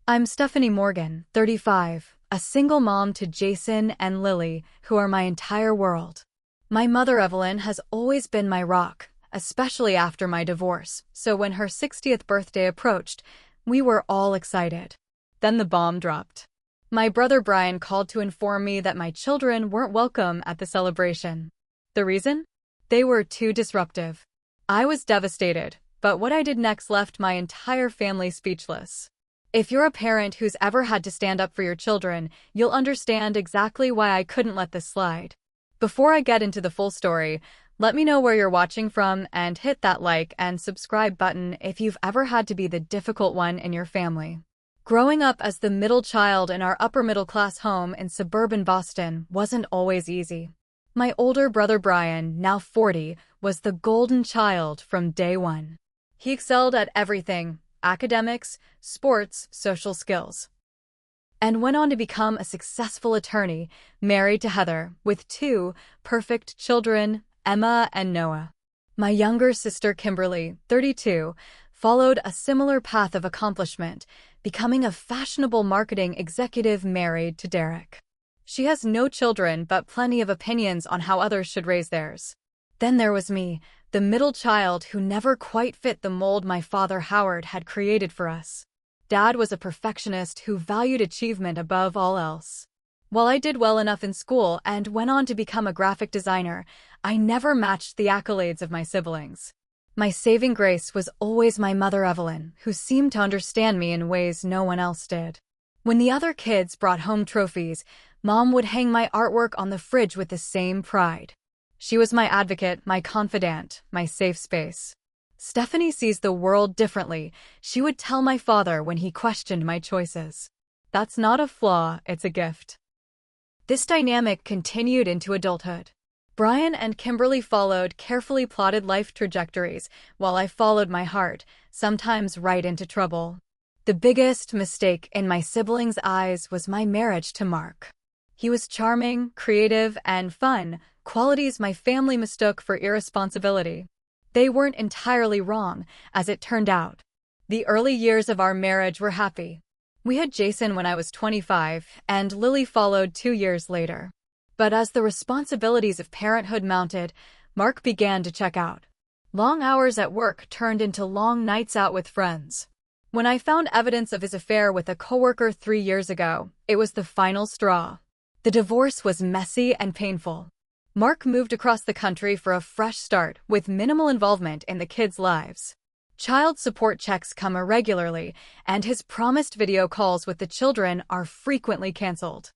I'm Stephanie Morgan, 35, a single mom to Jason and Lily, who are my entire world. My mother Evelyn has always been my rock, especially after my divorce, so when her 60th birthday approached, we were all excited. Then the bomb dropped. My brother Brian called to inform me that my children weren't welcome at the celebration. The reason? They were too disruptive. I was devastated, but what I did next left my entire family speechless. If you're a parent who's ever had to stand up for your children, you'll understand exactly why I couldn't let this slide. Before I get into the full story, let me know where you're watching from and hit that like and subscribe button if you've ever had to be the difficult one in your family. Growing up as the middle child in our upper-middle-class home in suburban Boston wasn't always easy. My older brother Brian, now 40, was the golden child from day one. He excelled at everything: academics, sports, social skills, and went on to become a successful attorney, married to Heather, with two perfect children, Emma and Noah. My younger sister Kimberly, 32, followed a similar path of accomplishment, becoming a fashionable marketing executive married to Derek. She has no children but plenty of opinions on how others should raise theirs. Then there was me, the middle child who never quite fit the mold my father Howard had created for us. Dad was a perfectionist who valued achievement above all else. While I did well enough in school and went on to become a graphic designer, I never matched the accolades of my siblings. My saving grace was always my mother Evelyn, who seemed to understand me in ways no one else did. When the other kids brought home trophies, Mom would hang my artwork on the fridge with the same pride. She was my advocate, my confidant, my safe space. Stephanie sees the world differently, she would tell my father when he questioned my choices. That's not a flaw, it's a gift. This dynamic continued into adulthood. Brian and Kimberly followed carefully plotted life trajectories, while I followed my heart, sometimes right into trouble. The biggest mistake in my siblings' eyes was my marriage to Mark. He was charming, creative, and fun, qualities my family mistook for irresponsibility. They weren't entirely wrong, as it turned out. The early years of our marriage were happy. We had Jason when I was 25, and Lily followed 2 years later. But as the responsibilities of parenthood mounted, Mark began to check out. Long hours at work turned into long nights out with friends. When I found evidence of his affair with a coworker 3 years ago, it was the final straw. The divorce was messy and painful. Mark moved across the country for a fresh start with minimal involvement in the kids' lives. Child support checks come irregularly, and his promised video calls with the children are frequently canceled.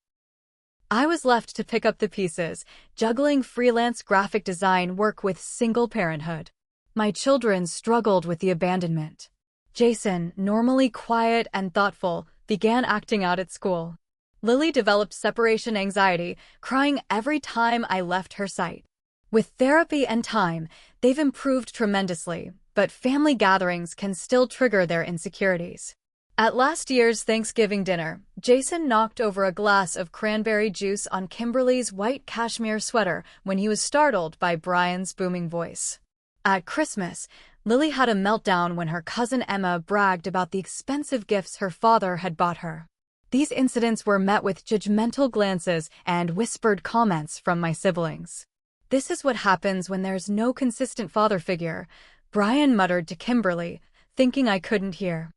I was left to pick up the pieces, juggling freelance graphic design work with single parenthood. My children struggled with the abandonment. Jason, normally quiet and thoughtful, began acting out at school. Lily developed separation anxiety, crying every time I left her sight. With therapy and time, they've improved tremendously, but family gatherings can still trigger their insecurities. At last year's Thanksgiving dinner, Jason knocked over a glass of cranberry juice on Kimberly's white cashmere sweater when he was startled by Brian's booming voice. At Christmas, Lily had a meltdown when her cousin Emma bragged about the expensive gifts her father had bought her. These incidents were met with judgmental glances and whispered comments from my siblings. "This is what happens when there's no consistent father figure," Brian muttered to Kimberly, thinking I couldn't hear.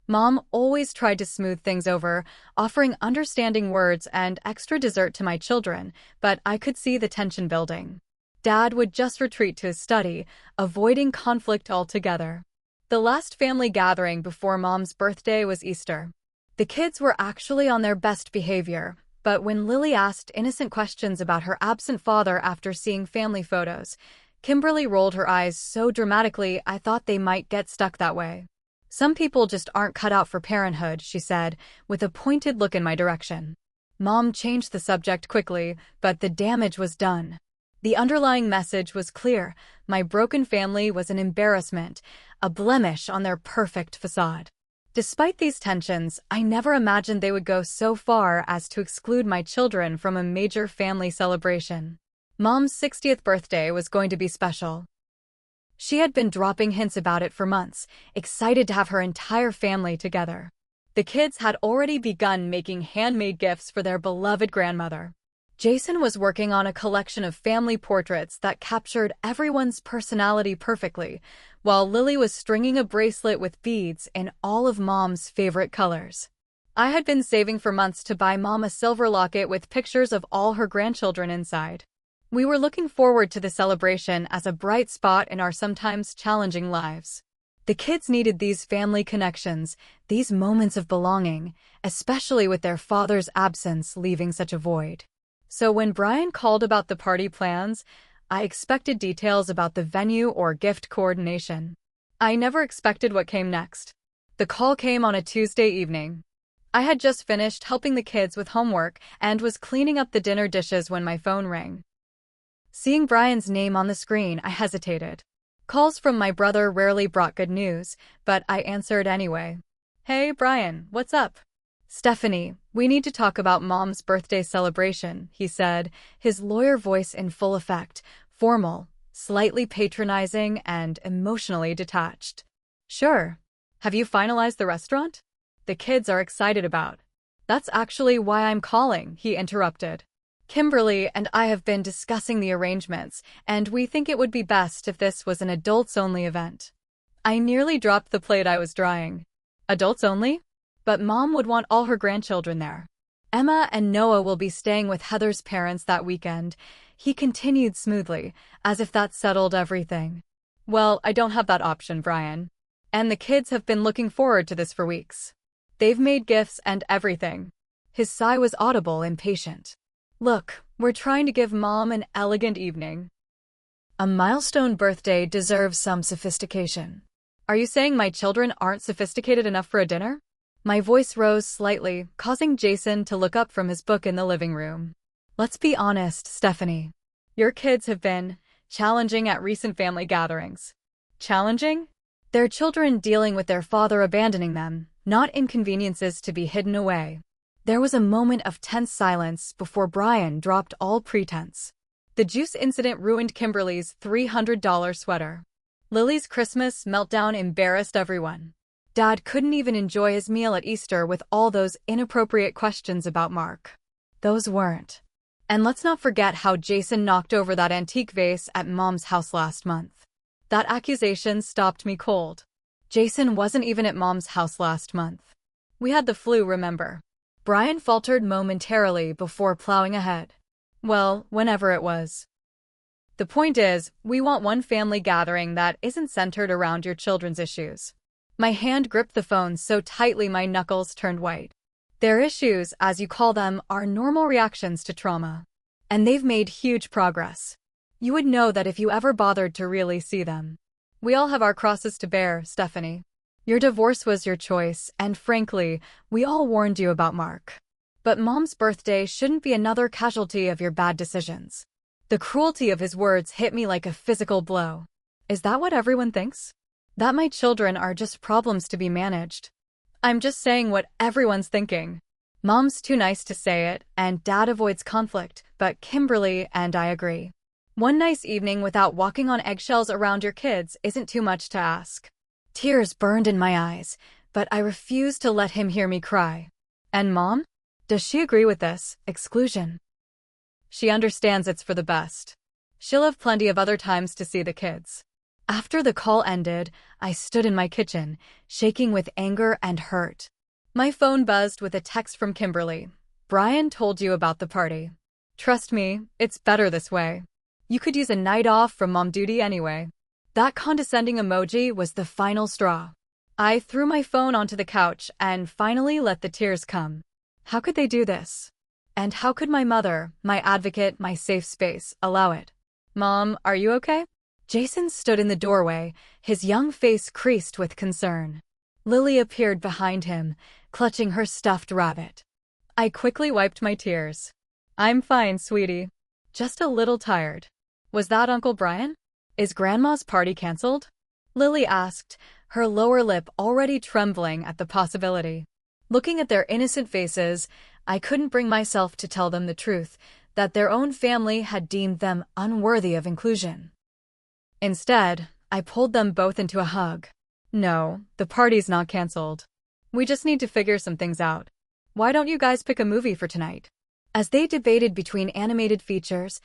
Mom always tried to smooth things over, offering understanding words and extra dessert to my children, but I could see the tension building. Dad would just retreat to his study, avoiding conflict altogether. The last family gathering before Mom's birthday was Easter. The kids were actually on their best behavior, but when Lily asked innocent questions about her absent father after seeing family photos, Kimberly rolled her eyes so dramatically I thought they might get stuck that way. "Some people just aren't cut out for parenthood," she said, with a pointed look in my direction. Mom changed the subject quickly, but the damage was done. The underlying message was clear: my broken family was an embarrassment, a blemish on their perfect facade. Despite these tensions, I never imagined they would go so far as to exclude my children from a major family celebration. Mom's 60th birthday was going to be special. She had been dropping hints about it for months, excited to have her entire family together. The kids had already begun making handmade gifts for their beloved grandmother. Jason was working on a collection of family portraits that captured everyone's personality perfectly, while Lily was stringing a bracelet with beads in all of Mom's favorite colors. I had been saving for months to buy Mom a silver locket with pictures of all her grandchildren inside. We were looking forward to the celebration as a bright spot in our sometimes challenging lives. The kids needed these family connections, these moments of belonging, especially with their father's absence leaving such a void. So when Brian called about the party plans, I expected details about the venue or gift coordination. I never expected what came next. The call came on a Tuesday evening. I had just finished helping the kids with homework and was cleaning up the dinner dishes when my phone rang. Seeing Brian's name on the screen, I hesitated. Calls from my brother rarely brought good news, but I answered anyway. "Hey, Brian, what's up?" "Stephanie, we need to talk about Mom's birthday celebration," he said, his lawyer voice in full effect, formal, slightly patronizing, and emotionally detached. "Sure. Have you finalized the restaurant? The kids are excited about." "That's actually why I'm calling," he interrupted. "Kimberly and I have been discussing the arrangements, and we think it would be best if this was an adults-only event." I nearly dropped the plate I was drying. "Adults only? But Mom would want all her grandchildren there. Emma and Noah will be staying with Heather's parents that weekend," he continued smoothly, as if that settled everything. "Well, I don't have that option, Brian. And the kids have been looking forward to this for weeks. They've made gifts and everything." His sigh was audible, impatient. "Look, we're trying to give Mom an elegant evening. A milestone birthday deserves some sophistication." "Are you saying my children aren't sophisticated enough for a dinner?" My voice rose slightly, causing Jason to look up from his book in the living room. "Let's be honest, Stephanie. Your kids have been challenging at recent family gatherings." "Challenging?" "Their children dealing with their father abandoning them, not inconveniences to be hidden away." There was a moment of tense silence before Brian dropped all pretense. The juice incident ruined Kimberly's $300 sweater. Lily's Christmas meltdown embarrassed everyone. Dad couldn't even enjoy his meal at Easter with all those inappropriate questions about Mark. Those weren't. And let's not forget how Jason knocked over that antique vase at Mom's house last month. That accusation stopped me cold. Jason wasn't even at Mom's house last month. We had the flu, remember? Brian faltered momentarily before plowing ahead. "Well, whenever it was. The point is, we want one family gathering that isn't centered around your children's issues." My hand gripped the phone so tightly my knuckles turned white. "Their issues, as you call them, are normal reactions to trauma. And they've made huge progress. You would know that if you ever bothered to really see them. We all have our crosses to bear, Stephanie. Your divorce was your choice, and frankly, we all warned you about Mark. But Mom's birthday shouldn't be another casualty of your bad decisions." The cruelty of his words hit me like a physical blow. Is that what everyone thinks? That my children are just problems to be managed? I'm just saying what everyone's thinking. Mom's too nice to say it, and Dad avoids conflict, but Kimberly and I agree. One nice evening without walking on eggshells around your kids isn't too much to ask. Tears burned in my eyes, but I refused to let him hear me cry. "And Mom? Does she agree with this exclusion?" "She understands it's for the best. She'll have plenty of other times to see the kids." After the call ended, I stood in my kitchen, shaking with anger and hurt. My phone buzzed with a text from Kimberly. "Brian told you about the party. Trust me, it's better this way. You could use a night off from mom duty anyway." That condescending emoji was the final straw. I threw my phone onto the couch and finally let the tears come. How could they do this? And how could my mother, my advocate, my safe space, allow it? "Mom, are you okay?" Jason stood in the doorway, his young face creased with concern. Lily appeared behind him, clutching her stuffed rabbit. I quickly wiped my tears. "I'm fine, sweetie. Just a little tired." "Was that Uncle Brian? Is Grandma's party canceled?" Lily asked, her lower lip already trembling at the possibility. Looking at their innocent faces, I couldn't bring myself to tell them the truth, that their own family had deemed them unworthy of inclusion. Instead, I pulled them both into a hug. "No, the party's not canceled. We just need to figure some things out. Why don't you guys pick a movie for tonight? As they debated between animated features,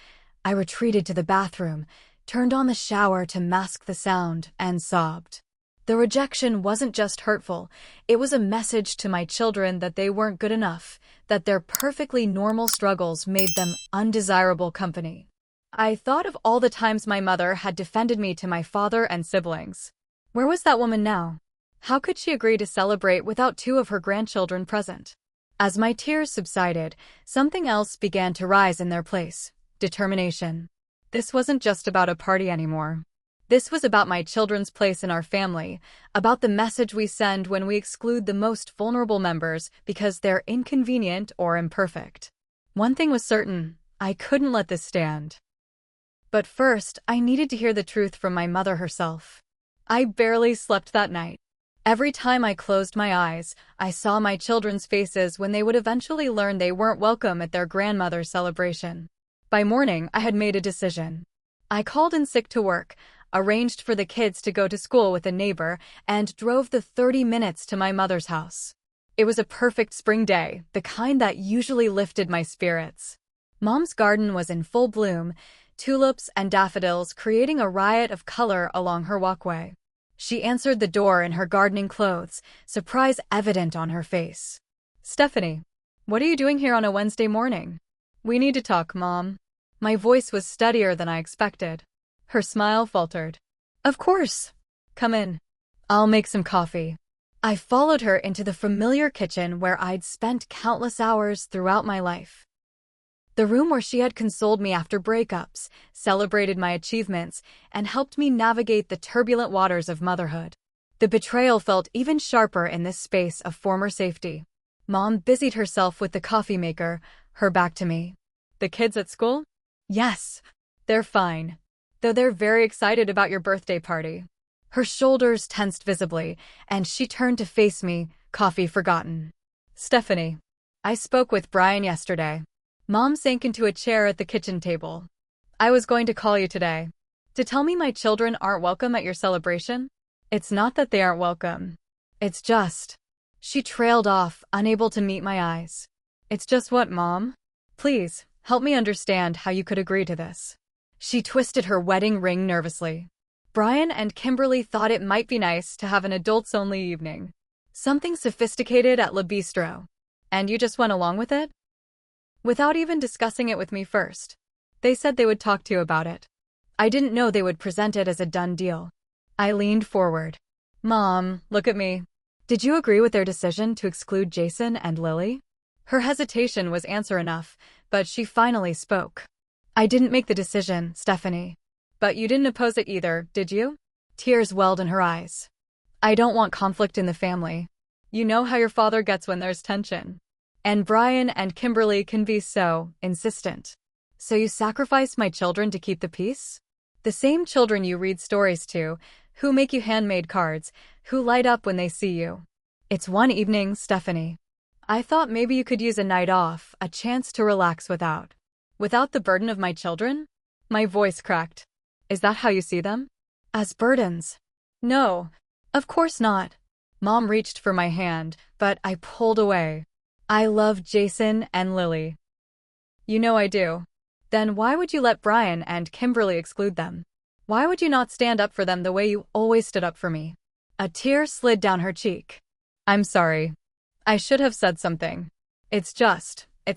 I retreated to the bathroom, turned on the shower to mask the sound, and sobbed. The rejection wasn't just hurtful, it was a message to my children that they weren't good enough, that their perfectly normal struggles made them undesirable company. I thought of all the times my mother had defended me to my father and siblings. Where was that woman now? How could she agree to celebrate without two of her grandchildren present? As my tears subsided, something else began to rise in their place: determination. This wasn't just about a party anymore. This was about my children's place in our family, about the message we send when we exclude the most vulnerable members because they're inconvenient or imperfect. One thing was certain: I couldn't let this stand. But first, I needed to hear the truth from my mother herself. I barely slept that night. Every time I closed my eyes, I saw my children's faces when they would eventually learn they weren't welcome at their grandmother's celebration. By morning, I had made a decision. I called in sick to work, arranged for the kids to go to school with a neighbor, and drove the 30 minutes to my mother's house. It was a perfect spring day, the kind that usually lifted my spirits. Mom's garden was in full bloom, tulips and daffodils creating a riot of color along her walkway. She answered the door in her gardening clothes, surprise evident on her face. "Stephanie, what are you doing here on a Wednesday morning?" "We need to talk, Mom." My voice was steadier than I expected. Her smile faltered. "Of course. Come in. I'll make some coffee." I followed her into the familiar kitchen where I'd spent countless hours throughout my life. The room where she had consoled me after breakups, celebrated my achievements, and helped me navigate the turbulent waters of motherhood. The betrayal felt even sharper in this space of former safety. Mom busied herself with the coffee maker, her back to me. "The kids at school?" "Yes. They're fine. Though they're very excited about your birthday party." Her shoulders tensed visibly, and she turned to face me, coffee forgotten. "Stephanie, I spoke with Brian yesterday." Mom sank into a chair at the kitchen table. "I was going to call you today. To tell me my children aren't welcome at your celebration?" "It's not that they aren't welcome. It's just..." She trailed off, unable to meet my eyes. "It's just what, Mom? Please, help me understand how you could agree to this." She twisted her wedding ring nervously. "Brian and Kimberly thought it might be nice to have an adults-only evening. Something sophisticated at Le Bistro. And you just went along with it? Without even discussing it with me first. They said they would talk to you about it. I didn't know they would present it as a done deal." I leaned forward. "Mom, look at me. Did you agree with their decision to exclude Jason and Lily?" Her hesitation was answer enough, but she finally spoke. "I didn't make the decision, Stephanie. But you didn't oppose it either, did you?" Tears welled in her eyes. "I don't want conflict in the family. You know how your father gets when there's tension. And Brian and Kimberly can be so insistent. So you sacrifice my children to keep the peace? The same children you read stories to, who make you handmade cards, who light up when they see you. It's one evening, Stephanie. I thought maybe you could use a night off, a chance to relax without the burden of my children?" My voice cracked. "Is that how you see them? As burdens?" "No, of course not." Mom reached for my hand, but I pulled away. "I love Jason and Lily." "You know I do. Then why would you let Brian and Kimberly exclude them? Why would you not stand up for them the way you always stood up for me?" A tear slid down her cheek. "I'm sorry. I should have said something. It's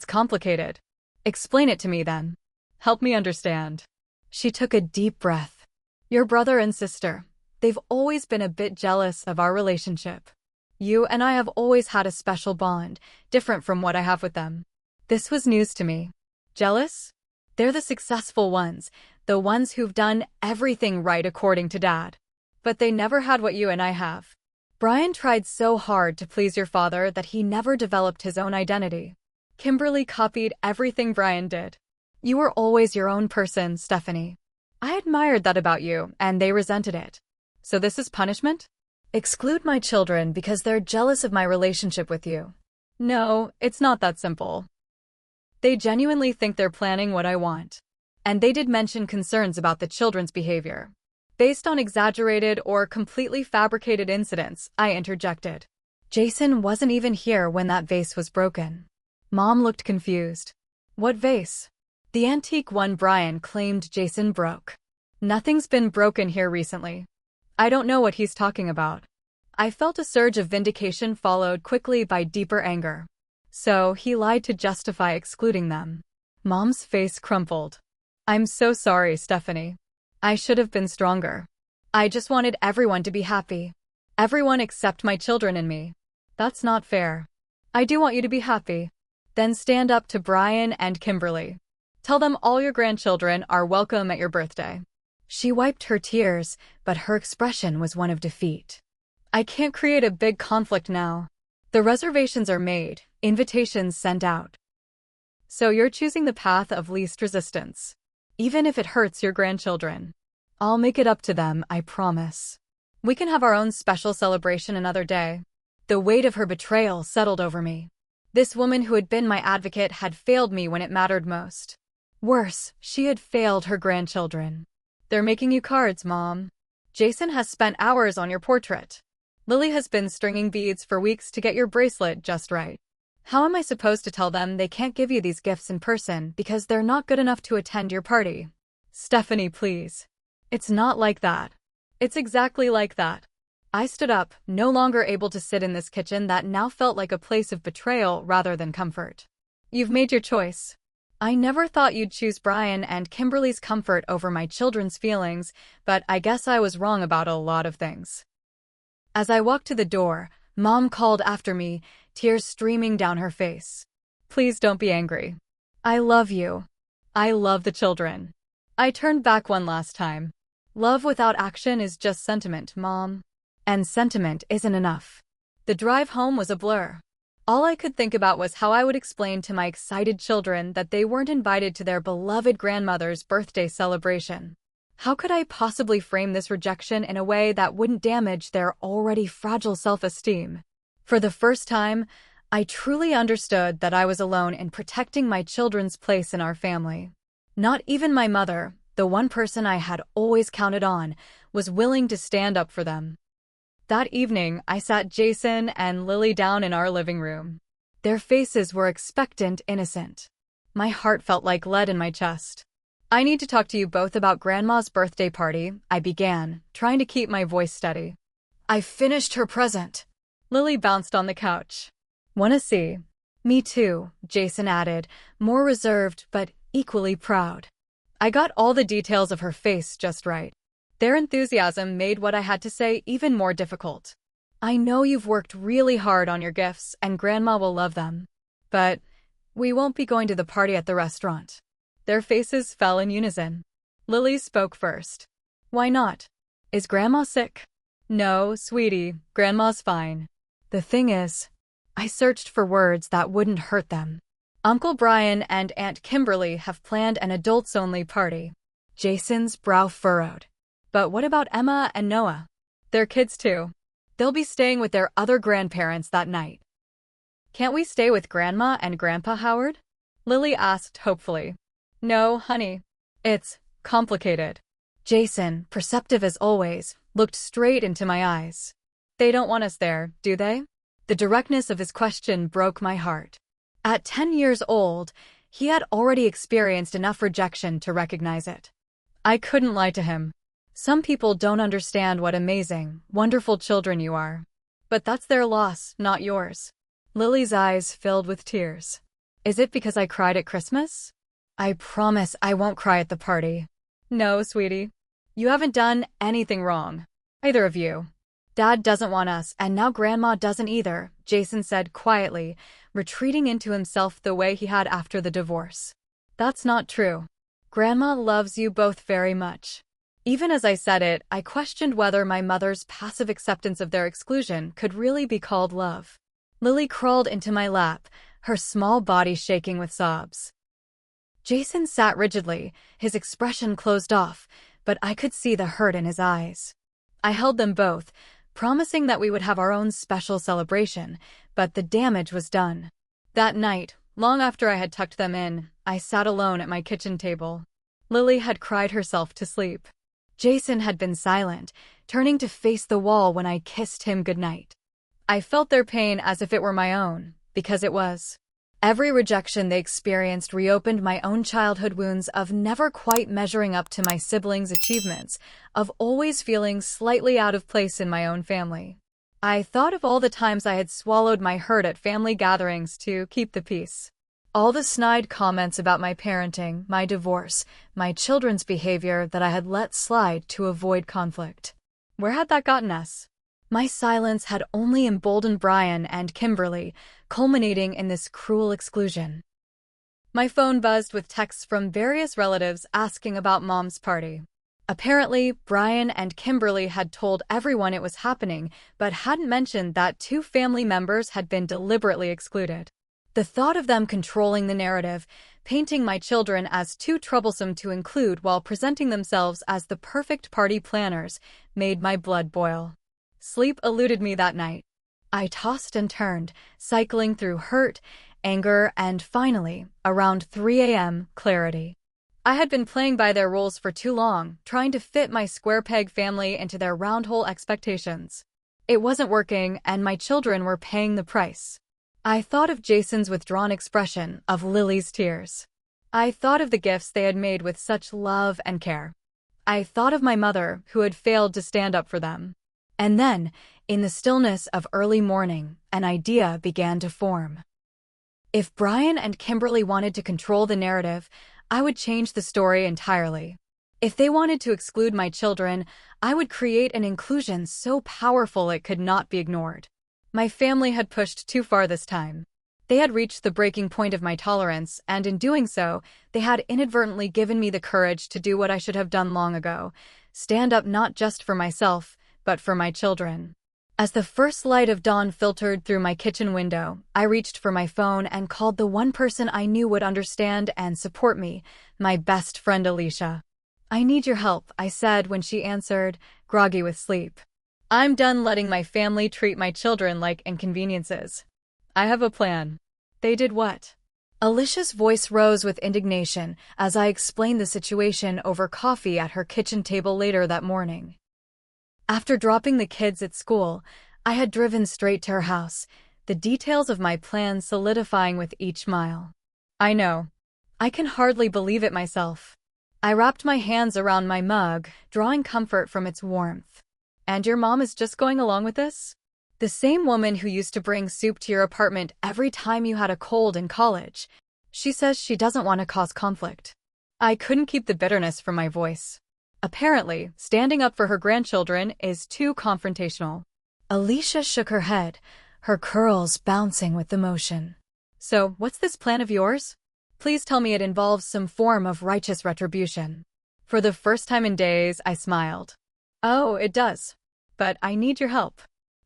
complicated." "Explain it to me then. Help me understand." She took a deep breath. "Your brother and sister, they've always been a bit jealous of our relationship. You and I have always had a special bond, different from what I have with them." This was news to me. "Jealous? They're the successful ones, the ones who've done everything right according to Dad. But they never had what you and I have. Brian tried so hard to please your father that he never developed his own identity. Kimberly copied everything Brian did. You were always your own person, Stephanie. I admired that about you, and they resented it. So this is punishment? Exclude my children because they're jealous of my relationship with you. No, it's not that simple. They genuinely think they're planning what I want. And they did mention concerns about the children's behavior. Based on exaggerated or completely fabricated incidents, I interjected. Jason wasn't even here when that vase was broken. Mom looked confused. What vase? The antique one Brian claimed Jason broke. Nothing's been broken here recently. I don't know what he's talking about. I felt a surge of vindication followed quickly by deeper anger. So he lied to justify excluding them. Mom's face crumpled. I'm so sorry, Stephanie. I should have been stronger. I just wanted everyone to be happy. Everyone except my children and me. That's not fair. I do want you to be happy. Then stand up to Brian and Kimberly. Tell them all your grandchildren are welcome at your birthday. She wiped her tears, but her expression was one of defeat. I can't create a big conflict now. The reservations are made, invitations sent out. So you're choosing the path of least resistance. Even if it hurts your grandchildren. I'll make it up to them, I promise. We can have our own special celebration another day. The weight of her betrayal settled over me. This woman who had been my advocate had failed me when it mattered most. Worse, she had failed her grandchildren. They're making you cards, Mom. Jason has spent hours on your portrait. Lily has been stringing beads for weeks to get your bracelet just right. How am I supposed to tell them they can't give you these gifts in person because they're not good enough to attend your party? Stephanie, please. It's not like that. It's exactly like that. I stood up, no longer able to sit in this kitchen that now felt like a place of betrayal rather than comfort. You've made your choice. I never thought you'd choose Brian and Kimberly's comfort over my children's feelings, but I guess I was wrong about a lot of things. As I walked to the door, Mom called after me, tears streaming down her face. Please don't be angry. I love you. I love the children. I turned back one last time. Love without action is just sentiment, Mom. And sentiment isn't enough. The drive home was a blur. All I could think about was how I would explain to my excited children that they weren't invited to their beloved grandmother's birthday celebration. How could I possibly frame this rejection in a way that wouldn't damage their already fragile self-esteem? For the first time, I truly understood that I was alone in protecting my children's place in our family. Not even my mother, the one person I had always counted on, was willing to stand up for them. That evening, I sat Jason and Lily down in our living room. Their faces were expectant, innocent. My heart felt like lead in my chest. I need to talk to you both about Grandma's birthday party, I began, trying to keep my voice steady. I finished her present. Lily bounced on the couch. Wanna see? Me too, Jason added, more reserved but equally proud. I got all the details of her face just right. Their enthusiasm made what I had to say even more difficult. I know you've worked really hard on your gifts and Grandma will love them. But we won't be going to the party at the restaurant. Their faces fell in unison. Lily spoke first. Why not? Is Grandma sick? No, sweetie, Grandma's fine. The thing is, I searched for words that wouldn't hurt them. Uncle Brian and Aunt Kimberly have planned an adults-only party. Jason's brow furrowed. But what about Emma and Noah? They're kids too. They'll be staying with their other grandparents that night. Can't we stay with Grandma and Grandpa, Howard? Lily asked hopefully. No, honey. It's complicated. Jason, perceptive as always, looked straight into my eyes. They don't want us there, do they? The directness of his question broke my heart. At 10 years old, he had already experienced enough rejection to recognize it. I couldn't lie to him. Some people don't understand what amazing, wonderful children you are. But that's their loss, not yours. Lily's eyes filled with tears. Is it because I cried at Christmas? I promise I won't cry at the party. No, sweetie. You haven't done anything wrong. Either of you. Dad doesn't want us, and now Grandma doesn't either, Jason said quietly, retreating into himself the way he had after the divorce. That's not true. Grandma loves you both very much. Even as I said it, I questioned whether my mother's passive acceptance of their exclusion could really be called love. Lily crawled into my lap, her small body shaking with sobs. Jason sat rigidly, his expression closed off, but I could see the hurt in his eyes. I held them both, promising that we would have our own special celebration, but the damage was done. That night, long after I had tucked them in, I sat alone at my kitchen table. Lily had cried herself to sleep. Jason had been silent, turning to face the wall when I kissed him goodnight. I felt their pain as if it were my own, because it was. Every rejection they experienced reopened my own childhood wounds of never quite measuring up to my siblings' achievements, of always feeling slightly out of place in my own family. I thought of all the times I had swallowed my hurt at family gatherings to keep the peace. All the snide comments about my parenting, my divorce, my children's behavior that I had let slide to avoid conflict. Where had that gotten us? My silence had only emboldened Brian and Kimberly, culminating in this cruel exclusion. My phone buzzed with texts from various relatives asking about Mom's party. Apparently, Brian and Kimberly had told everyone it was happening, but hadn't mentioned that 2 family members had been deliberately excluded. The thought of them controlling the narrative, painting my children as too troublesome to include while presenting themselves as the perfect party planners, made my blood boil. Sleep eluded me that night. I tossed and turned, cycling through hurt, anger, and finally, around 3 a.m., clarity. I had been playing by their rules for too long, trying to fit my square peg family into their round hole expectations. It wasn't working, and my children were paying the price. I thought of Jason's withdrawn expression, of Lily's tears. I thought of the gifts they had made with such love and care. I thought of my mother, who had failed to stand up for them. And then, in the stillness of early morning, an idea began to form. If Brian and Kimberly wanted to control the narrative, I would change the story entirely. If they wanted to exclude my children, I would create an inclusion so powerful it could not be ignored. My family had pushed too far this time. They had reached the breaking point of my tolerance, and in doing so, they had inadvertently given me the courage to do what I should have done long ago, stand up not just for myself, but for my children. As the first light of dawn filtered through my kitchen window, I reached for my phone and called the one person I knew would understand and support me, my best friend Alicia. "I need your help," I said when she answered, groggy with sleep. "I'm done letting my family treat my children like inconveniences. I have a plan." "They did what?" Alicia's voice rose with indignation as I explained the situation over coffee at her kitchen table later that morning. After dropping the kids at school, I had driven straight to her house, the details of my plan solidifying with each mile. "I know. I can hardly believe it myself." I wrapped my hands around my mug, drawing comfort from its warmth. "And your mom is just going along with this? The same woman who used to bring soup to your apartment every time you had a cold in college. She says she doesn't want to cause conflict." I couldn't keep the bitterness from my voice. Apparently, standing up for her grandchildren is too confrontational. Alicia shook her head, her curls bouncing with the motion. "So, what's this plan of yours? Please tell me it involves some form of righteous retribution." For the first time in days, I smiled. "Oh, it does. But I need your help."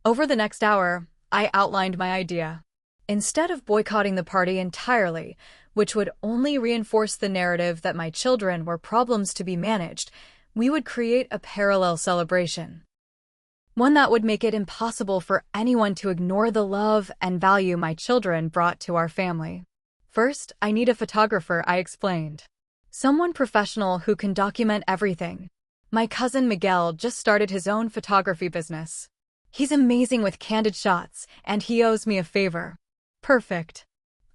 Over the next hour, I outlined my idea. Instead of boycotting the party entirely, which would only reinforce the narrative that my children were problems to be managed, we would create a parallel celebration. One that would make it impossible for anyone to ignore the love and value my children brought to our family. "First, I need a photographer," I explained. "Someone professional who can document everything. My cousin Miguel just started his own photography business. He's amazing with candid shots, and he owes me a favor." "Perfect.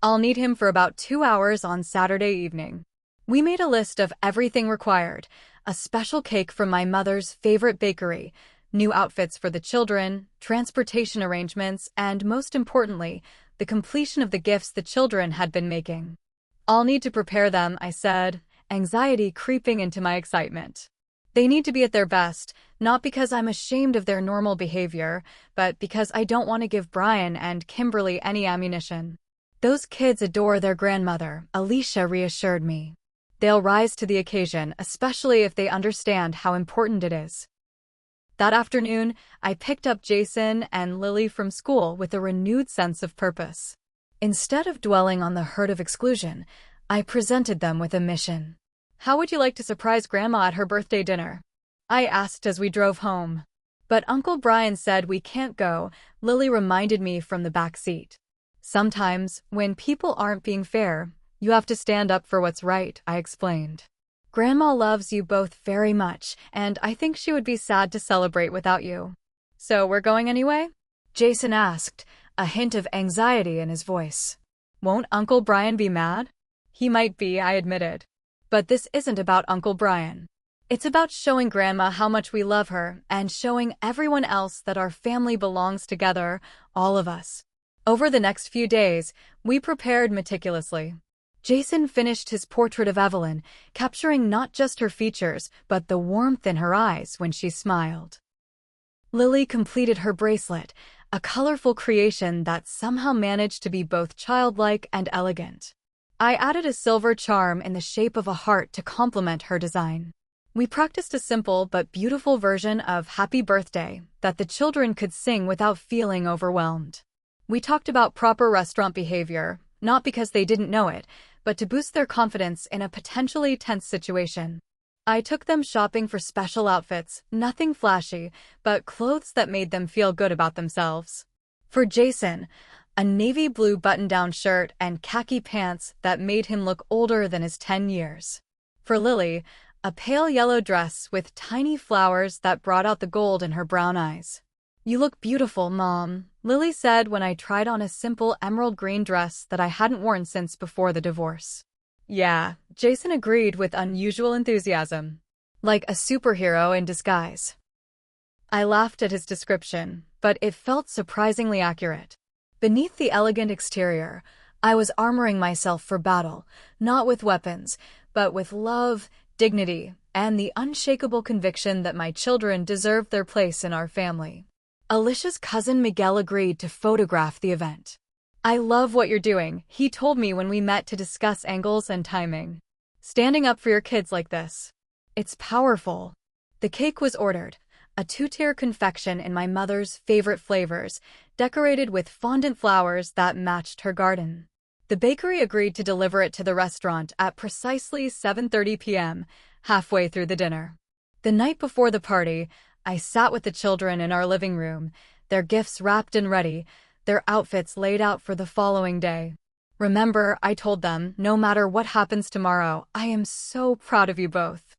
I'll need him for about 2 hours on Saturday evening." We made a list of everything required: a special cake from my mother's favorite bakery, new outfits for the children, transportation arrangements, and most importantly, the completion of the gifts the children had been making. "I'll need to prepare them," I said, anxiety creeping into my excitement. "They need to be at their best, not because I'm ashamed of their normal behavior, but because I don't want to give Brian and Kimberly any ammunition." "Those kids adore their grandmother," Alicia reassured me. "They'll rise to the occasion, especially if they understand how important it is." That afternoon, I picked up Jason and Lily from school with a renewed sense of purpose. Instead of dwelling on the hurt of exclusion, I presented them with a mission. "How would you like to surprise Grandma at her birthday dinner?" I asked as we drove home. "But Uncle Brian said we can't go," Lily reminded me from the back seat. "Sometimes, when people aren't being fair, you have to stand up for what's right," I explained. "Grandma loves you both very much, and I think she would be sad to celebrate without you." "So we're going anyway?" Jason asked, a hint of anxiety in his voice. Won't Uncle Brian be mad? He might be, I admitted. But this isn't about Uncle Brian. It's about showing Grandma how much we love her and showing everyone else that our family belongs together, all of us. Over the next few days, we prepared meticulously. Jason finished his portrait of Evelyn, capturing not just her features, but the warmth in her eyes when she smiled. Lily completed her bracelet, a colorful creation that somehow managed to be both childlike and elegant. I added a silver charm in the shape of a heart to complement her design. We practiced a simple but beautiful version of Happy Birthday that the children could sing without feeling overwhelmed. We talked about proper restaurant behavior, not because they didn't know it, but to boost their confidence in a potentially tense situation. I took them shopping for special outfits, nothing flashy, but clothes that made them feel good about themselves. For Jason, a navy blue button-down shirt and khaki pants that made him look older than his 10 years. For Lily, a pale yellow dress with tiny flowers that brought out the gold in her brown eyes. You look beautiful, Mom, Lily said when I tried on a simple emerald green dress that I hadn't worn since before the divorce. Yeah, Jason agreed with unusual enthusiasm. Like a superhero in disguise. I laughed at his description, but it felt surprisingly accurate. Beneath the elegant exterior, I was armoring myself for battle, not with weapons, but with love, dignity, and the unshakable conviction that my children deserved their place in our family. Alicia's cousin Miguel agreed to photograph the event. I love what you're doing, he told me when we met to discuss angles and timing. Standing up for your kids like this. It's powerful. The cake was ordered, a 2-tier confection in my mother's favorite flavors, decorated with fondant flowers that matched her garden. The bakery agreed to deliver it to the restaurant at precisely 7:30 p.m., halfway through the dinner. The night before the party, I sat with the children in our living room, their gifts wrapped and ready, their outfits laid out for the following day. Remember, I told them, no matter what happens tomorrow, I am so proud of you both.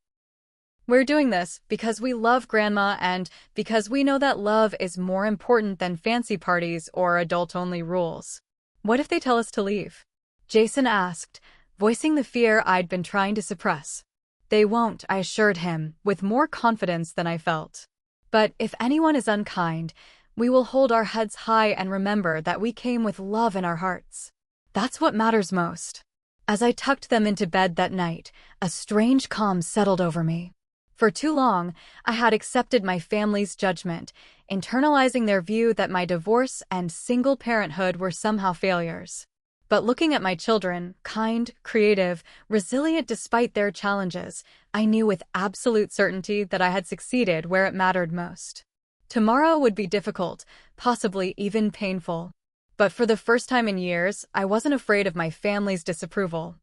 We're doing this because we love Grandma and because we know that love is more important than fancy parties or adult-only rules. What if they tell us to leave? Jason asked, voicing the fear I'd been trying to suppress. They won't, I assured him, with more confidence than I felt. But if anyone is unkind, we will hold our heads high and remember that we came with love in our hearts. That's what matters most. As I tucked them into bed that night, a strange calm settled over me. For too long, I had accepted my family's judgment, internalizing their view that my divorce and single parenthood were somehow failures. But looking at my children, kind, creative, resilient despite their challenges, I knew with absolute certainty that I had succeeded where it mattered most. Tomorrow would be difficult, possibly even painful. But for the first time in years, I wasn't afraid of my family's disapproval.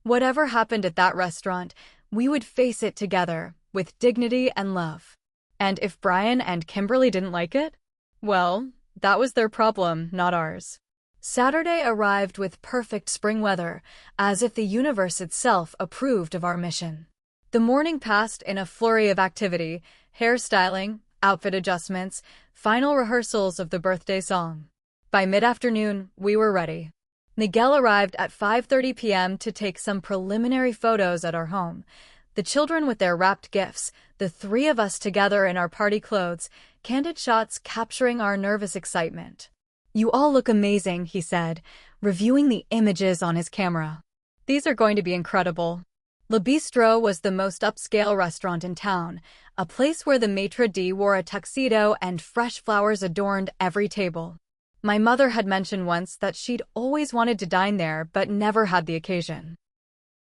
Whatever happened at that restaurant, we would face it together, with dignity and love. And if Brian and Kimberly didn't like it? Well, that was their problem, not ours. Saturday arrived with perfect spring weather, as if the universe itself approved of our mission. The morning passed in a flurry of activity, hairstyling, outfit adjustments, final rehearsals of the birthday song. By mid-afternoon, we were ready. Miguel arrived at 5:30 p.m. to take some preliminary photos at our home. The children with their wrapped gifts, the 3 of us together in our party clothes, candid shots capturing our nervous excitement. You all look amazing, he said, reviewing the images on his camera. These are going to be incredible. Le Bistro was the most upscale restaurant in town, a place where the maitre d' wore a tuxedo and fresh flowers adorned every table. My mother had mentioned once that she'd always wanted to dine there but never had the occasion.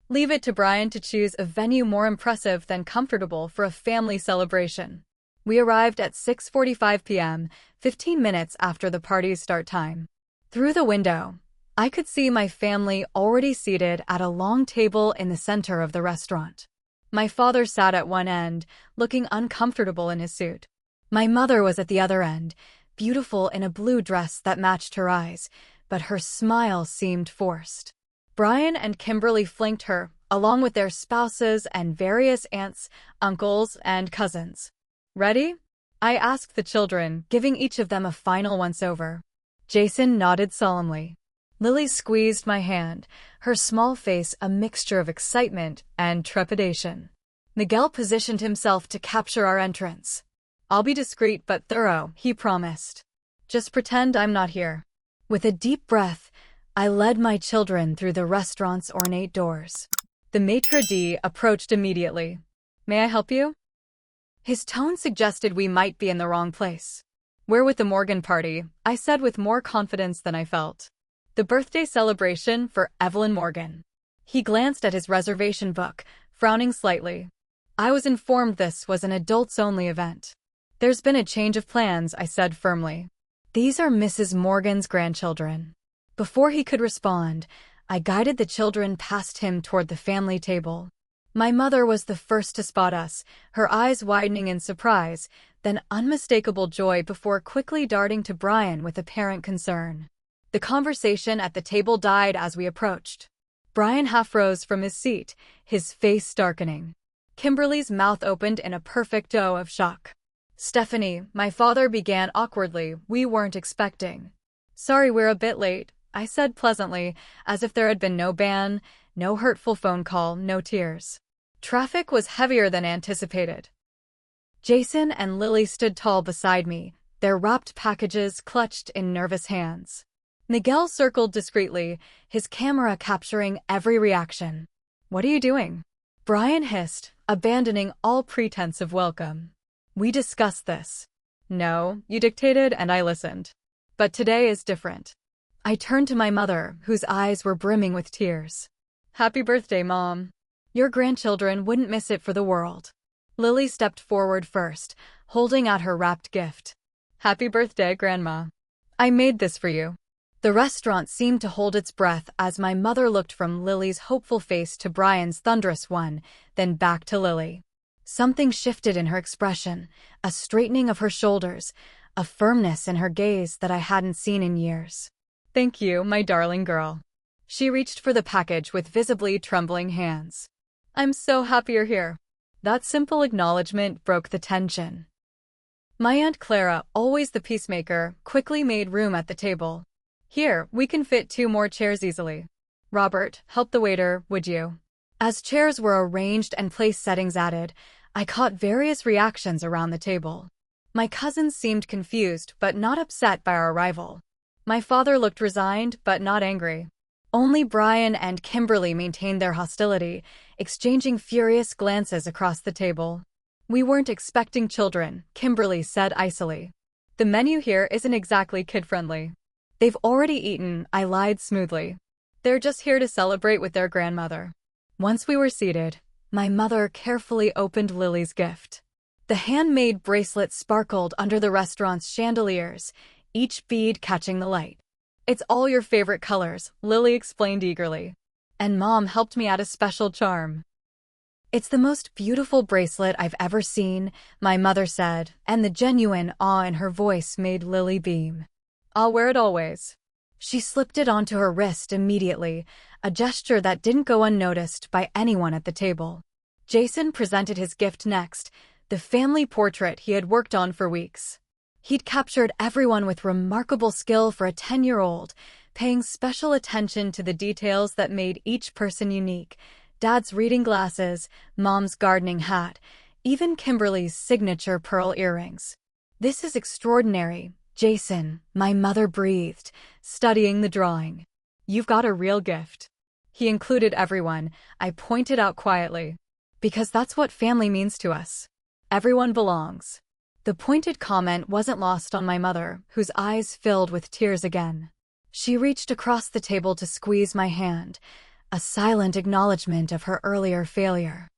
Leave it to Brian to choose a venue more impressive than comfortable for a family celebration. We arrived at 6:45 p.m., 15 minutes after the party's start time. Through the window, I could see my family already seated at a long table in the center of the restaurant. My father sat at one end, looking uncomfortable in his suit. My mother was at the other end, beautiful in a blue dress that matched her eyes, but her smile seemed forced. Brian and Kimberly flanked her, along with their spouses and various aunts, uncles, and cousins. Ready? I asked the children, giving each of them a final once-over. Jason nodded solemnly. Lily squeezed my hand, her small face a mixture of excitement and trepidation. Miguel positioned himself to capture our entrance. I'll be discreet but thorough, he promised. Just pretend I'm not here. With a deep breath, I led my children through the restaurant's ornate doors. The maitre d' approached immediately. May I help you? His tone suggested we might be in the wrong place. We're with the Morgan party, I said with more confidence than I felt. The birthday celebration for Evelyn Morgan. He glanced at his reservation book, frowning slightly. I was informed this was an adults-only event. There's been a change of plans, I said firmly. These are Mrs. Morgan's grandchildren. Before he could respond, I guided the children past him toward the family table. My mother was the first to spot us, her eyes widening in surprise, then unmistakable joy before quickly darting to Brian with apparent concern. The conversation at the table died as we approached. Brian half rose from his seat, his face darkening. Kimberly's mouth opened in a perfect O of shock. Stephanie, my father began awkwardly, we weren't expecting. Sorry we're a bit late, I said pleasantly, as if there had been no ban, no hurtful phone call, no tears. Traffic was heavier than anticipated. Jason and Lily stood tall beside me, their wrapped packages clutched in nervous hands. Miguel circled discreetly, his camera capturing every reaction. What are you doing? Brian hissed, abandoning all pretense of welcome. We discussed this. No, you dictated and I listened. But today is different. I turned to my mother, whose eyes were brimming with tears. Happy birthday, Mom. Your grandchildren wouldn't miss it for the world. Lily stepped forward first, holding out her wrapped gift. Happy birthday, Grandma. I made this for you. The restaurant seemed to hold its breath as my mother looked from Lily's hopeful face to Brian's thunderous one, then back to Lily. Something shifted in her expression, a straightening of her shoulders, a firmness in her gaze that I hadn't seen in years. Thank you, my darling girl. She reached for the package with visibly trembling hands. I'm so happy you're here. That simple acknowledgement broke the tension. My Aunt Clara, always the peacemaker, quickly made room at the table. Here, we can fit 2 more chairs easily. Robert, help the waiter, would you? As chairs were arranged and place settings added, I caught various reactions around the table. My cousins seemed confused but not upset by our arrival. My father looked resigned but not angry. Only Brian and Kimberly maintained their hostility, exchanging furious glances across the table. We weren't expecting children, Kimberly said icily. The menu here isn't exactly kid-friendly. They've already eaten, I lied smoothly. They're just here to celebrate with their grandmother. Once we were seated, my mother carefully opened Lily's gift. The handmade bracelet sparkled under the restaurant's chandeliers, each bead catching the light. It's all your favorite colors, Lily explained eagerly. And Mom helped me add a special charm. It's the most beautiful bracelet I've ever seen, my mother said, and the genuine awe in her voice made Lily beam. I'll wear it always. She slipped it onto her wrist immediately, a gesture that didn't go unnoticed by anyone at the table. Jason presented his gift next, the family portrait he had worked on for weeks. He'd captured everyone with remarkable skill for a 10-year-old, paying special attention to the details that made each person unique. Dad's reading glasses, Mom's gardening hat, even Kimberly's signature pearl earrings. This is extraordinary, Jason, my mother breathed, studying the drawing. You've got a real gift. He included everyone, I pointed out quietly. Because that's what family means to us. Everyone belongs. The pointed comment wasn't lost on my mother, whose eyes filled with tears again. She reached across the table to squeeze my hand, a silent acknowledgement of her earlier failure.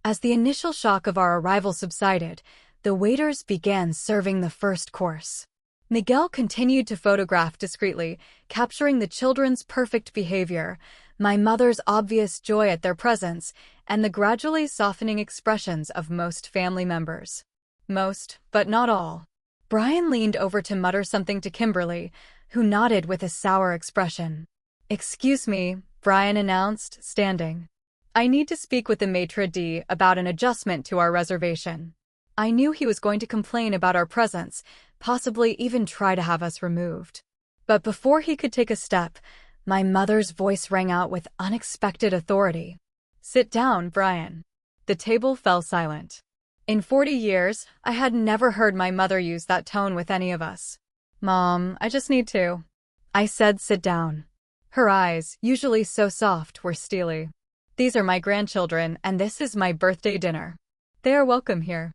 As the initial shock of our arrival subsided, the waiters began serving the first course. Miguel continued to photograph discreetly, capturing the children's perfect behavior, my mother's obvious joy at their presence, and the gradually softening expressions of most family members. Most, but not all. Brian leaned over to mutter something to Kimberly, who nodded with a sour expression. Excuse me, Brian announced, standing. I need to speak with the maitre d' about an adjustment to our reservation. I knew he was going to complain about our presence, possibly even try to have us removed. But before he could take a step, my mother's voice rang out with unexpected authority. "Sit down, Brian." The table fell silent. In 40 years, I had never heard my mother use that tone with any of us. "Mom, I just need to." I said, "Sit down." Her eyes, usually so soft, were steely. "These are my grandchildren, and this is my birthday dinner. They are welcome here."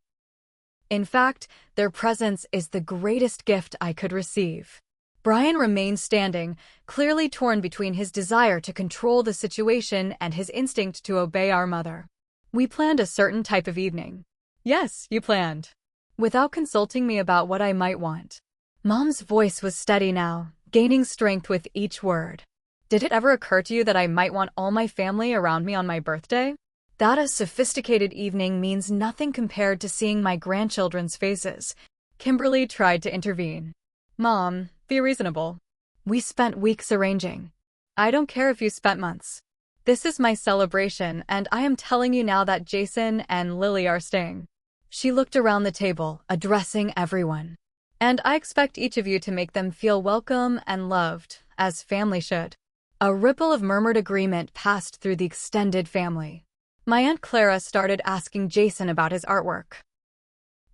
In fact, their presence is the greatest gift I could receive. Brian remained standing, clearly torn between his desire to control the situation and his instinct to obey our mother. "We planned a certain type of evening." "Yes, you planned." "Without consulting me about what I might want." Mom's voice was steady now, gaining strength with each word. "Did it ever occur to you that I might want all my family around me on my birthday? That a sophisticated evening means nothing compared to seeing my grandchildren's faces." Kimberly tried to intervene. "Mom, be reasonable. We spent weeks arranging." "I don't care if you spent months. This is my celebration, and I am telling you now that Jason and Lily are staying." She looked around the table, addressing everyone. "And I expect each of you to make them feel welcome and loved, as family should." A ripple of murmured agreement passed through the extended family. My Aunt Clara started asking Jason about his artwork.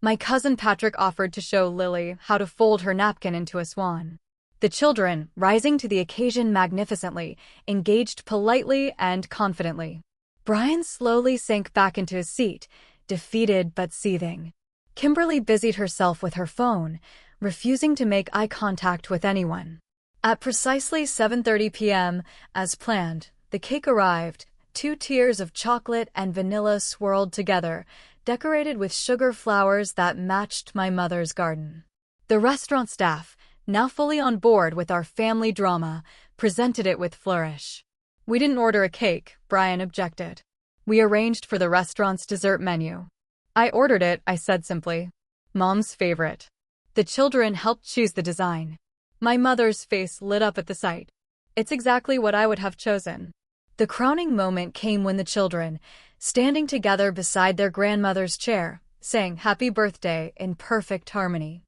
My cousin Patrick offered to show Lily how to fold her napkin into a swan. The children, rising to the occasion magnificently, engaged politely and confidently. Brian slowly sank back into his seat, defeated but seething. Kimberly busied herself with her phone, refusing to make eye contact with anyone. At precisely 7:30 p.m., as planned, the cake arrived, 2 tiers of chocolate and vanilla swirled together, decorated with sugar flowers that matched my mother's garden. The restaurant staff, now fully on board with our family drama, presented it with flourish. "We didn't order a cake," Brian objected. "We arranged for the restaurant's dessert menu." "I ordered it," I said simply. "Mom's favorite." The children helped choose the design. My mother's face lit up at the sight. "It's exactly what I would have chosen." The crowning moment came when the children, standing together beside their grandmother's chair, sang "Happy Birthday" in perfect harmony.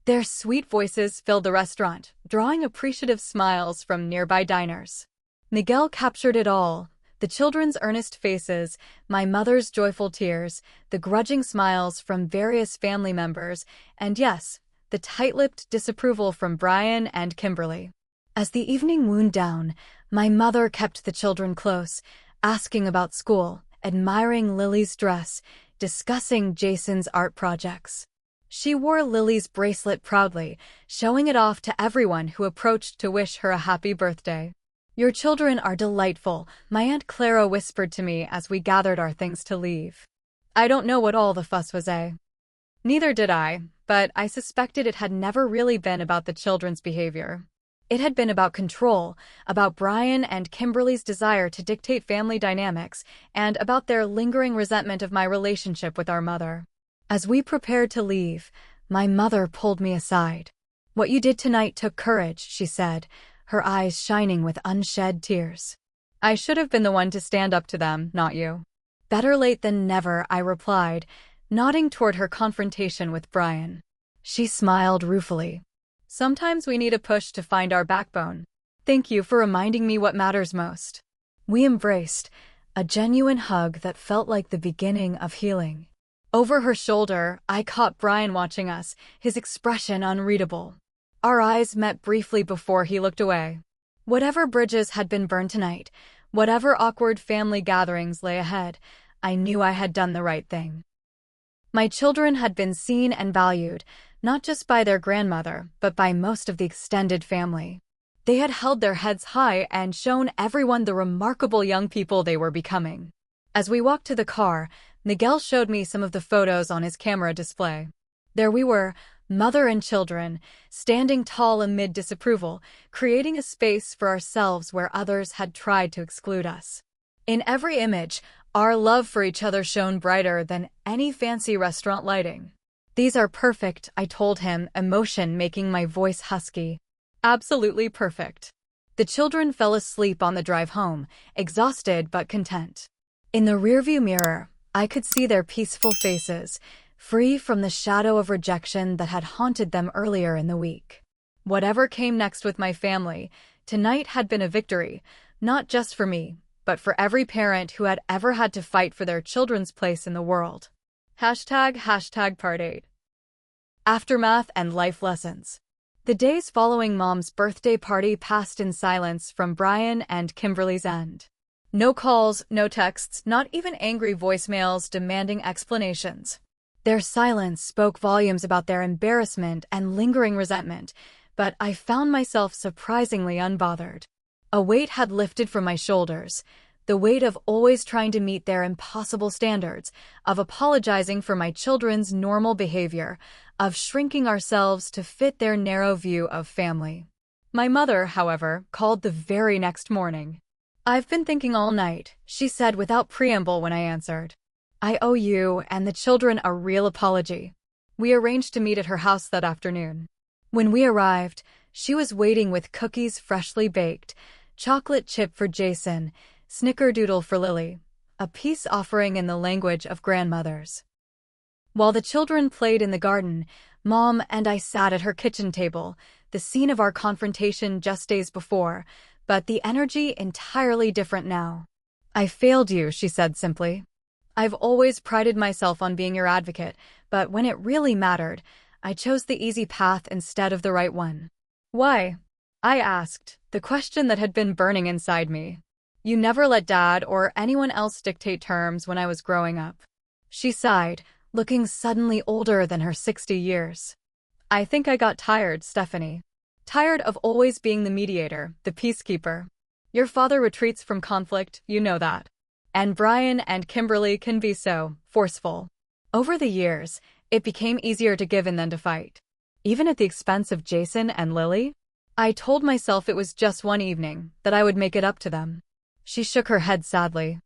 Their sweet voices filled the restaurant, drawing appreciative smiles from nearby diners. Miguel captured it all: the children's earnest faces, my mother's joyful tears, the grudging smiles from various family members, and yes, the tight-lipped disapproval from Brian and Kimberly. As the evening wound down, my mother kept the children close, asking about school, admiring Lily's dress, discussing Jason's art projects. She wore Lily's bracelet proudly, showing it off to everyone who approached to wish her a happy birthday. "Your children are delightful," my Aunt Clara whispered to me as we gathered our things to leave. I don't know what all the fuss was, eh? Neither did I, but I suspected it had never really been about the children's behavior. It had been about control, about Brian and Kimberly's desire to dictate family dynamics, and about their lingering resentment of my relationship with our mother. As we prepared to leave, my mother pulled me aside. "What you did tonight took courage," she said, her eyes shining with unshed tears. "I should have been the one to stand up to them, not you." "Better late than never," I replied, nodding toward her confrontation with Brian. She smiled ruefully. "Sometimes we need a push to find our backbone. Thank you for reminding me what matters most." We embraced, a genuine hug that felt like the beginning of healing. Over her shoulder, I caught Brian watching us, his expression unreadable. Our eyes met briefly before he looked away. Whatever bridges had been burned tonight, whatever awkward family gatherings lay ahead, I knew I had done the right thing. My children had been seen and valued, not just by their grandmother, but by most of the extended family. They had held their heads high and shown everyone the remarkable young people they were becoming. As we walked to the car, Miguel showed me some of the photos on his camera display. There we were, mother and children, standing tall amid disapproval, creating a space for ourselves where others had tried to exclude us. In every image, our love for each other shone brighter than any fancy restaurant lighting. "These are perfect," I told him, emotion making my voice husky. "Absolutely perfect." The children fell asleep on the drive home, exhausted but content. In the rearview mirror, I could see their peaceful faces, free from the shadow of rejection that had haunted them earlier in the week. Whatever came next with my family, tonight had been a victory, not just for me, but for every parent who had ever had to fight for their children's place in the world. ## Part 8. Aftermath and Life Lessons. The days following Mom's birthday party passed in silence from Brian and Kimberly's end. No calls, no texts, not even angry voicemails demanding explanations. Their silence spoke volumes about their embarrassment and lingering resentment, but I found myself surprisingly unbothered. A weight had lifted from my shoulders, the weight of always trying to meet their impossible standards, of apologizing for my children's normal behavior, of shrinking ourselves to fit their narrow view of family. My mother, however, called the very next morning. "I've been thinking all night," she said without preamble when I answered. "I owe you and the children a real apology." We arranged to meet at her house that afternoon. When we arrived, she was waiting with cookies freshly baked, chocolate chip for Jason, snickerdoodle for Lily, a peace offering in the language of grandmothers. While the children played in the garden, Mom and I sat at her kitchen table, the scene of our confrontation just days before, but the energy entirely different now. "I failed you," she said simply. "I've always prided myself on being your advocate, but when it really mattered, I chose the easy path instead of the right one." "Why?" I asked, the question that had been burning inside me. "You never let Dad or anyone else dictate terms when I was growing up." She sighed, looking suddenly older than her 60 years. "I think I got tired, Stephanie. Tired of always being the mediator, the peacekeeper. Your father retreats from conflict, you know that. And Brian and Kimberly can be so forceful. Over the years, it became easier to give in than to fight. Even at the expense of Jason and Lily? I told myself it was just one evening, that I would make it up to them." She shook her head sadly.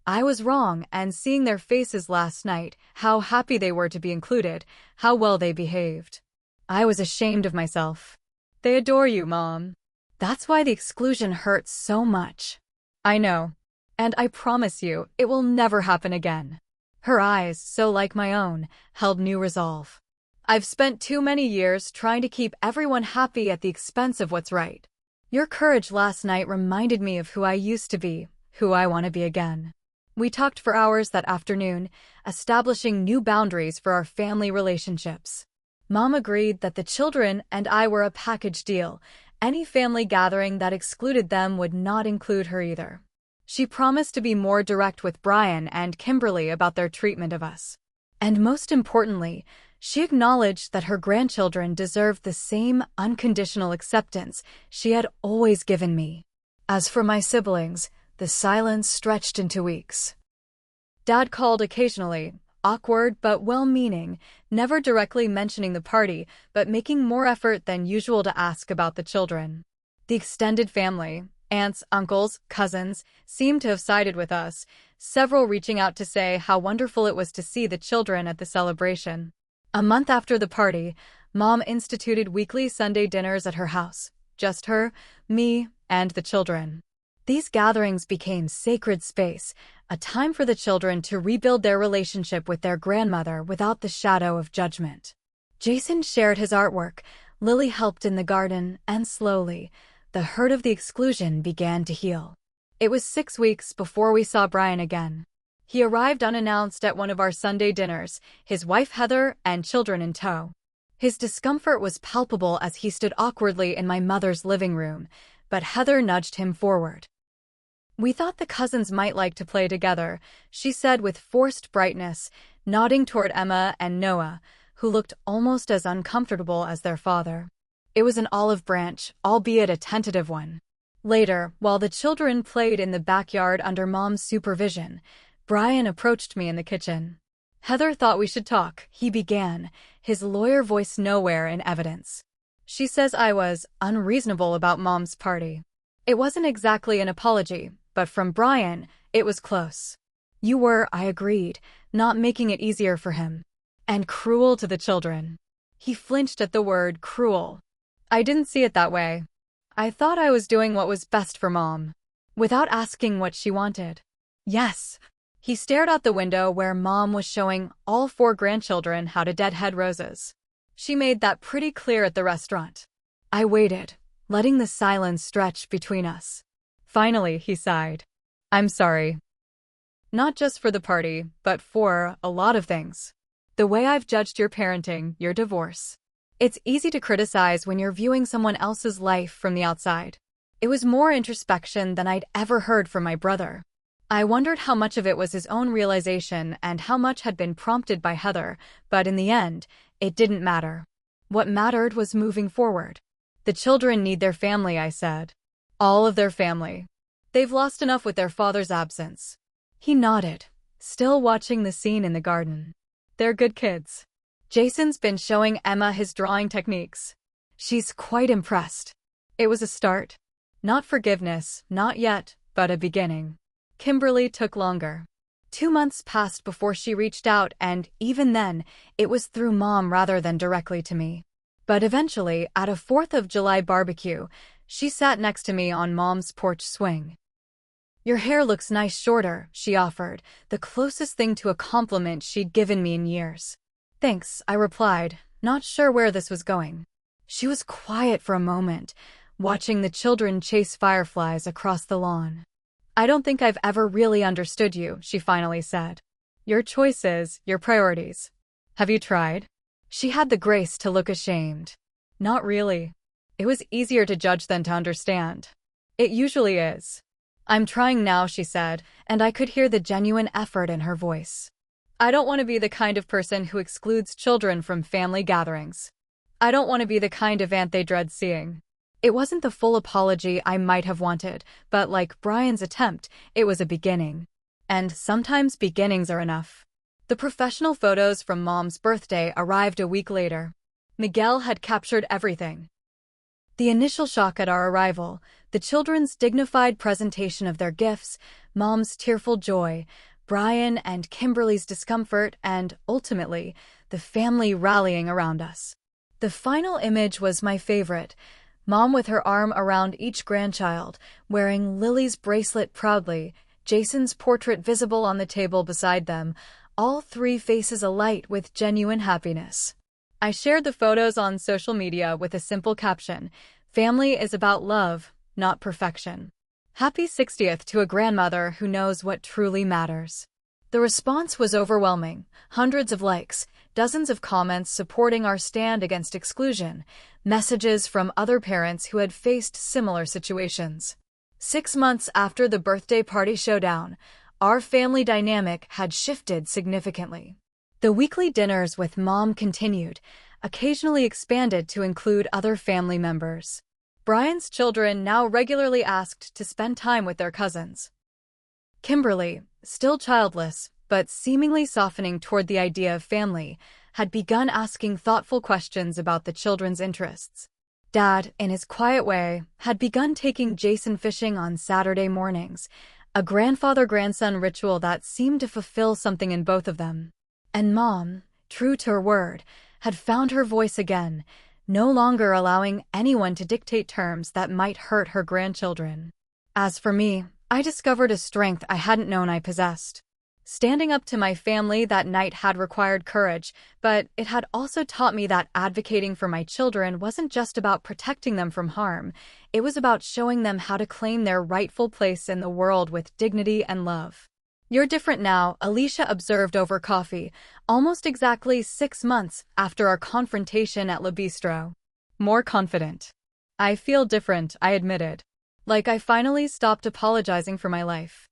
"I was wrong, and seeing their faces last night, how happy they were to be included, how well they behaved. I was ashamed of myself." "They adore you, Mom. That's why the exclusion hurts so much." "I know. And I promise you, it will never happen again." Her eyes, so like my own, held new resolve. "I've spent too many years trying to keep everyone happy at the expense of what's right. Your courage last night reminded me of who I used to be, who I want to be again." We talked for hours that afternoon, establishing new boundaries for our family relationships. Mom agreed that the children and I were a package deal. Any family gathering that excluded them would not include her either. She promised to be more direct with Brian and Kimberly about their treatment of us. And most importantly, she acknowledged that her grandchildren deserved the same unconditional acceptance she had always given me. As for my siblings, the silence stretched into weeks. Dad called occasionally, awkward but well-meaning, never directly mentioning the party, but making more effort than usual to ask about the children. The extended family, aunts, uncles, cousins, seemed to have sided with us, several reaching out to say how wonderful it was to see the children at the celebration. A month after the party, Mom instituted weekly Sunday dinners at her house. Just her, me, and the children. These gatherings became sacred space, a time for the children to rebuild their relationship with their grandmother without the shadow of judgment. Jason shared his artwork, Lily helped in the garden, and slowly, the hurt of the exclusion began to heal. It was 6 weeks before we saw Brian again. He arrived unannounced at one of our Sunday dinners, his wife Heather and children in tow. His discomfort was palpable as he stood awkwardly in my mother's living room, but Heather nudged him forward. "We thought the cousins might like to play together," she said with forced brightness, nodding toward Emma and Noah, who looked almost as uncomfortable as their father. It was an olive branch, albeit a tentative one. Later, while the children played in the backyard under Mom's supervision, Brian approached me in the kitchen. "Heather thought we should talk," he began, his lawyer voice nowhere in evidence. "She says I was unreasonable about Mom's party." It wasn't exactly an apology, but from Brian, it was close. "You were," I agreed, "not making it easier for him. And cruel to the children." He flinched at the word cruel. I didn't see it that way. I thought I was doing what was best for Mom, without asking what she wanted. "Yes," He stared out the window where Mom was showing all 4 grandchildren how to deadhead roses. She made that pretty clear at the restaurant. I waited, letting the silence stretch between us. Finally, he sighed. I'm sorry. Not just for the party, but for a lot of things. The way I've judged your parenting, your divorce. It's easy to criticize when you're viewing someone else's life from the outside. It was more introspection than I'd ever heard from my brother. I wondered how much of it was his own realization and how much had been prompted by Heather, but in the end, it didn't matter. What mattered was moving forward. The children need their family, I said. All of their family. They've lost enough with their father's absence. He nodded, still watching the scene in the garden. They're good kids. Jason's been showing Emma his drawing techniques. She's quite impressed. It was a start. Not forgiveness, not yet, but a beginning. Kimberly took longer. 2 months passed before she reached out, and even then, it was through Mom rather than directly to me. But eventually, at a 4th of July barbecue, she sat next to me on Mom's porch swing. Your hair looks nice shorter, she offered, the closest thing to a compliment she'd given me in years. Thanks, I replied, not sure where this was going. She was quiet for a moment, watching the children chase fireflies across the lawn. I don't think I've ever really understood you, she finally said. Your choices, your priorities. Have you tried? She had the grace to look ashamed. Not really. It was easier to judge than to understand. It usually is. I'm trying now, she said, and I could hear the genuine effort in her voice. I don't want to be the kind of person who excludes children from family gatherings. I don't want to be the kind of aunt they dread seeing. It wasn't the full apology I might have wanted, but like Brian's attempt, it was a beginning. And sometimes beginnings are enough. The professional photos from Mom's birthday arrived a week later. Miguel had captured everything. The initial shock at our arrival, the children's dignified presentation of their gifts, Mom's tearful joy, Brian and Kimberly's discomfort, and, ultimately, the family rallying around us. The final image was my favorite. Mom with her arm around each grandchild, wearing Lily's bracelet proudly, Jason's portrait visible on the table beside them, all 3 faces alight with genuine happiness. I shared the photos on social media with a simple caption, "Family is about love, not perfection. Happy 60th to a grandmother who knows what truly matters." The response was overwhelming. Hundreds of likes, dozens of comments supporting our stand against exclusion, messages from other parents who had faced similar situations. 6 months after the birthday party showdown, our family dynamic had shifted significantly. The weekly dinners with Mom continued, occasionally expanded to include other family members. Brian's children now regularly asked to spend time with their cousins. Kimberly, still childless, but seemingly softening toward the idea of family, had begun asking thoughtful questions about the children's interests. Dad, in his quiet way, had begun taking Jason fishing on Saturday mornings, a grandfather-grandson ritual that seemed to fulfill something in both of them. And Mom, true to her word, had found her voice again, no longer allowing anyone to dictate terms that might hurt her grandchildren. As for me, I discovered a strength I hadn't known I possessed. Standing up to my family that night had required courage, but it had also taught me that advocating for my children wasn't just about protecting them from harm. It was about showing them how to claim their rightful place in the world with dignity and love. You're different now, Alicia observed over coffee, almost exactly 6 months after our confrontation at Le Bistro. More confident. I feel different, I admitted. Like I finally stopped apologizing for my life.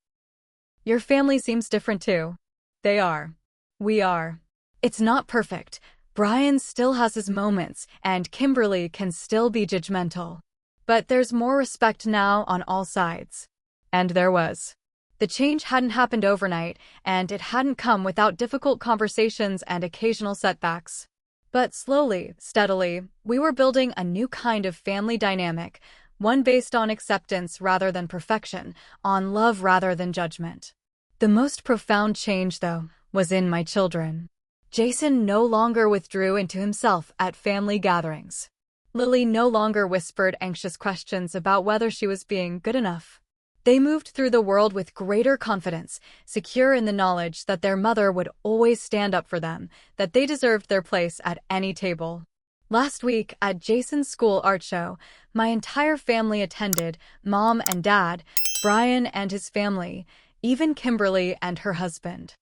Your family seems different too. They are. We are. It's not perfect. Brian still has his moments, and Kimberly can still be judgmental. But there's more respect now on all sides. And there was. The change hadn't happened overnight, and it hadn't come without difficult conversations and occasional setbacks. But slowly, steadily, we were building a new kind of family dynamic, one based on acceptance rather than perfection, on love rather than judgment. The most profound change, though, was in my children. Jason no longer withdrew into himself at family gatherings. Lily no longer whispered anxious questions about whether she was being good enough. They moved through the world with greater confidence, secure in the knowledge that their mother would always stand up for them, that they deserved their place at any table. Last week, at Jason's school art show, my entire family attended, mom and dad, Brian and his family, even Kimberly and her husband.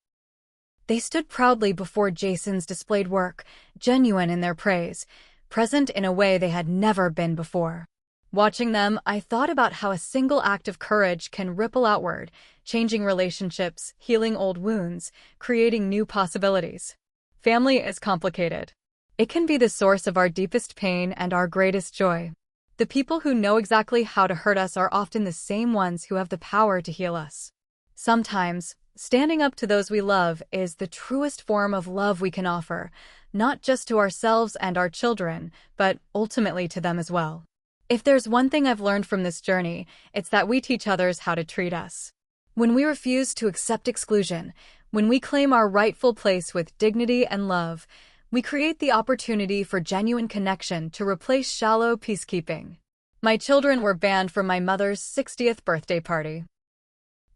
They stood proudly before Jason's displayed work, genuine in their praise, present in a way they had never been before. Watching them, I thought about how a single act of courage can ripple outward, changing relationships, healing old wounds, creating new possibilities. Family is complicated. It can be the source of our deepest pain and our greatest joy. The people who know exactly how to hurt us are often the same ones who have the power to heal us. Sometimes, standing up to those we love is the truest form of love we can offer, not just to ourselves and our children, but ultimately to them as well. If there's one thing I've learned from this journey, it's that we teach others how to treat us. When we refuse to accept exclusion, when we claim our rightful place with dignity and love, we create the opportunity for genuine connection to replace shallow peacekeeping. My children were banned from my mother's 60th birthday party.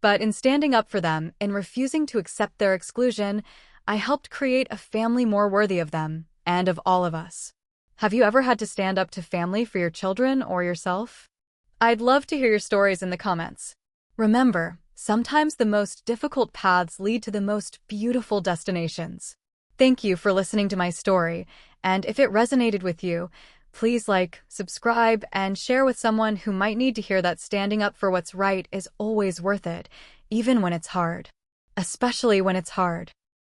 But in standing up for them, in refusing to accept their exclusion, I helped create a family more worthy of them and of all of us. Have you ever had to stand up to family for your children or yourself? I'd love to hear your stories in the comments. Remember, sometimes the most difficult paths lead to the most beautiful destinations. Thank you for listening to my story, and if it resonated with you, please like, subscribe, and share with someone who might need to hear that standing up for what's right is always worth it, even when it's hard. Especially when it's hard.